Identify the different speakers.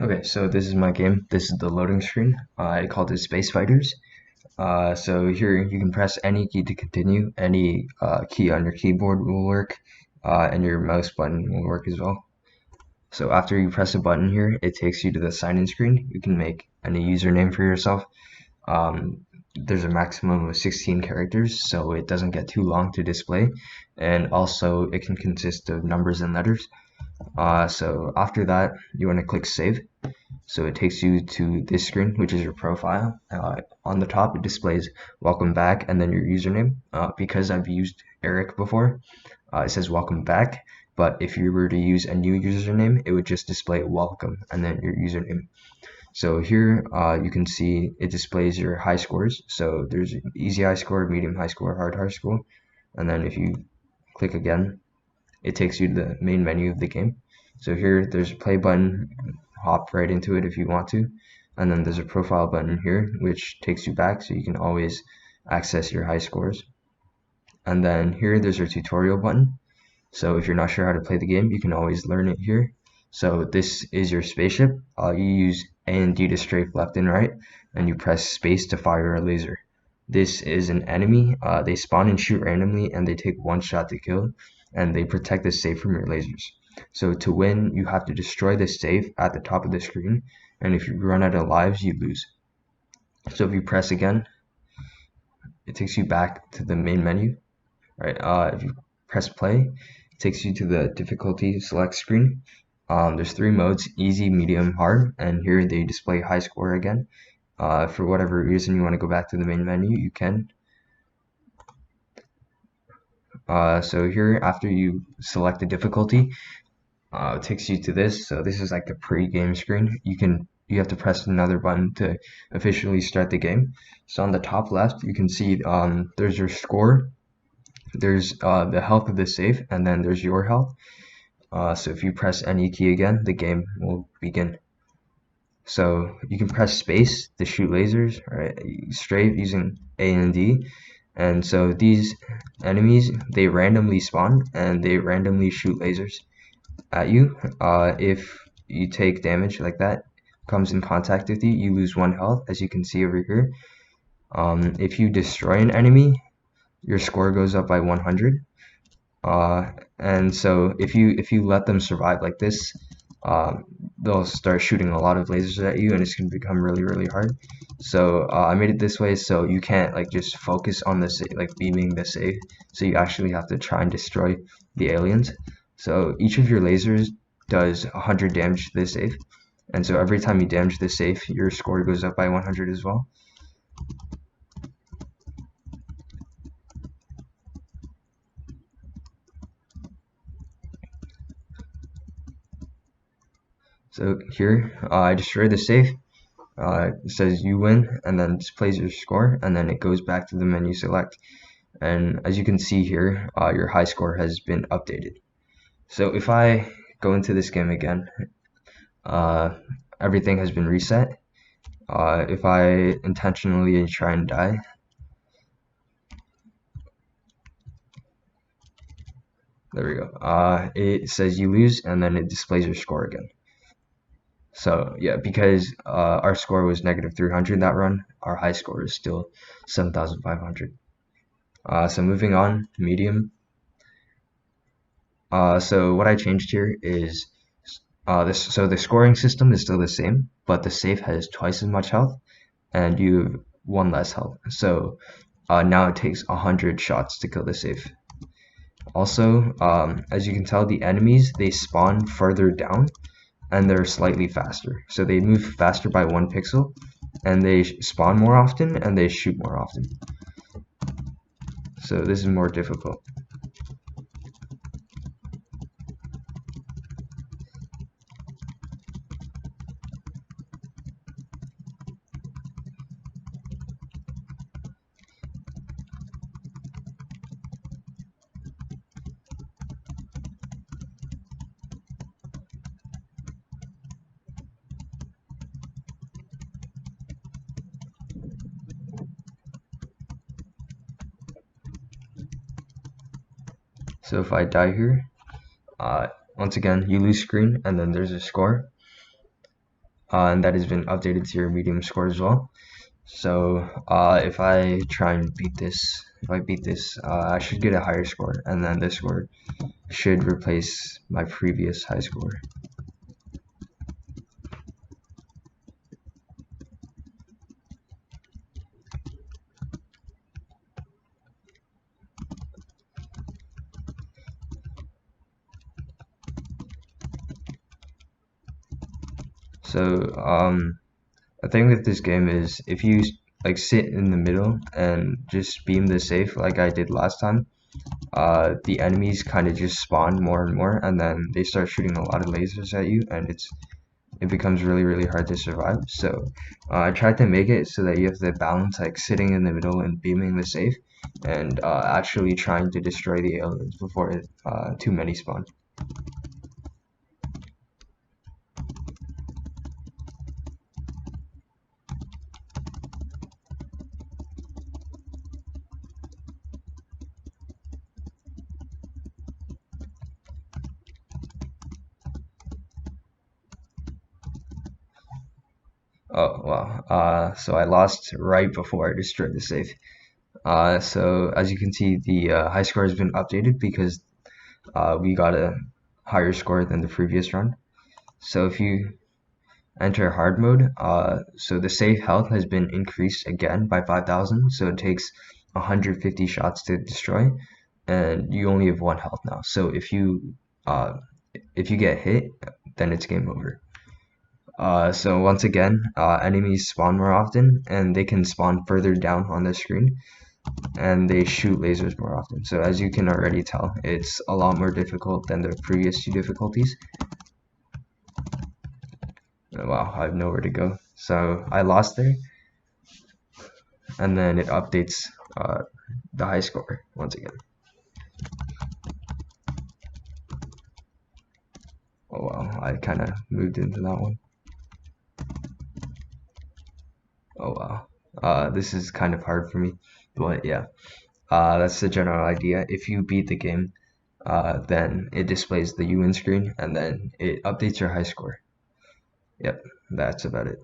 Speaker 1: Okay, so this is my game. This is the loading screen. I called it Space Fighters. So here you can press any key to continue. Any key on your keyboard will work, and your mouse button will work as well. So after you press a button here, it takes you to the sign-in screen. You can make any username for yourself. There's a maximum of 16 characters, so it doesn't get too long to display, and also it can consist of numbers and letters. So after that, you want to click Save. So it takes you to this screen, which is your profile. On the top, it displays welcome back and then your username. Because I've used Eric before, it says welcome back. But if you were to use a new username, it would just display welcome and then your username. So here you can see it displays your high scores. So there's easy high score, medium high score, hard high score. And then if you click again, it takes you to the main menu of the game. So here there's a play button, hop right into it if you want to, and then there's a profile button here which takes you back so you can always access your high scores. And then here there's your tutorial button. So if you're not sure how to play the game, you can always learn it here. So this is your spaceship. You use A and D to strafe left and right, and you press space to fire a laser. This is an enemy. They spawn and shoot randomly, and they take one shot to kill, and they protect the safe from your lasers. So to win, you have to destroy the safe at the top of the screen, and if you run out of lives, you lose. So if you press again, it takes you back to the main menu. Right? If you press play, it takes you to the difficulty select screen. There's three modes: easy, medium, hard, and here they display high score again. For whatever reason you want to go back to the main menu, you can. So here, after you select the difficulty, it takes you to this. So this is like the pre-game screen. You have to press another button to officially start the game. So on the top left, you can see there's your score, there's the health of the safe, and then there's your health. So if you press any key again, the game will begin. So you can press space to shoot lasers, right? Strafe using A and D. And so these enemies, they randomly spawn and they randomly shoot lasers at you. If you take damage like that, comes in contact with you, you lose 1 health, as you can see over here. If you destroy an enemy, your score goes up by 100. And so if you let them survive like this, they'll start shooting a lot of lasers at you, and it's gonna become really hard. So I made it this way so you can't like just focus on the like beaming the safe. So you actually have to try and destroy the aliens. So each of your lasers does 100 damage to the safe, and so every time you damage the safe, your score goes up by 100 as well. So here, I destroy the safe. It says you win, and then displays your score, and then it goes back to the menu select. And as you can see here, your high score has been updated. So if I go into this game again, everything has been reset. If I intentionally try and die, there we go. It says you lose, and then it displays your score again. So yeah, because our score was negative 300 that run, our high score is still 7,500. So moving on, medium. So what I changed here is so the scoring system is still the same, but the safe has twice as much health, and you have 1 less health. So now it takes 100 shots to kill the safe. Also, as you can tell, the enemies, they spawn further down, and they're slightly faster. So they move faster by 1 pixel, and they spawn more often, and they shoot more often. So this is more difficult. So if I die here, once again, you lose screen, and then there's a score. and that has been updated to your medium score as well. So if I try and beat this, if I beat this, I should get a higher score, and then this score should replace my previous high score. So the thing with this game is if you like sit in the middle and just beam the safe like I did last time, the enemies kind of just spawn more and more, and then they start shooting a lot of lasers at you, and it becomes really hard to survive. So I tried to make it so that you have to balance like sitting in the middle and beaming the safe, and actually trying to destroy the aliens before too many spawn. Oh wow. So I lost right before I destroyed the safe. So as you can see, the high score has been updated because we got a higher score than the previous run. So if you enter hard mode, so the safe health has been increased again by 5,000, so it takes 150 shots to destroy, and you only have 1 health now. So uh, if you get hit, then it's game over. So once again, enemies spawn more often, and they can spawn further down on the screen, and they shoot lasers more often. So as you can already tell, it's a lot more difficult than the previous two difficulties. Wow, I have nowhere to go. So I lost there, and then it updates the high score once again. Oh wow, I kind of moved into that one. Oh wow. This is kind of hard for me, but yeah. That's the general idea. If you beat the game, then it displays the UN screen, and then it updates your high score. Yep, that's about it.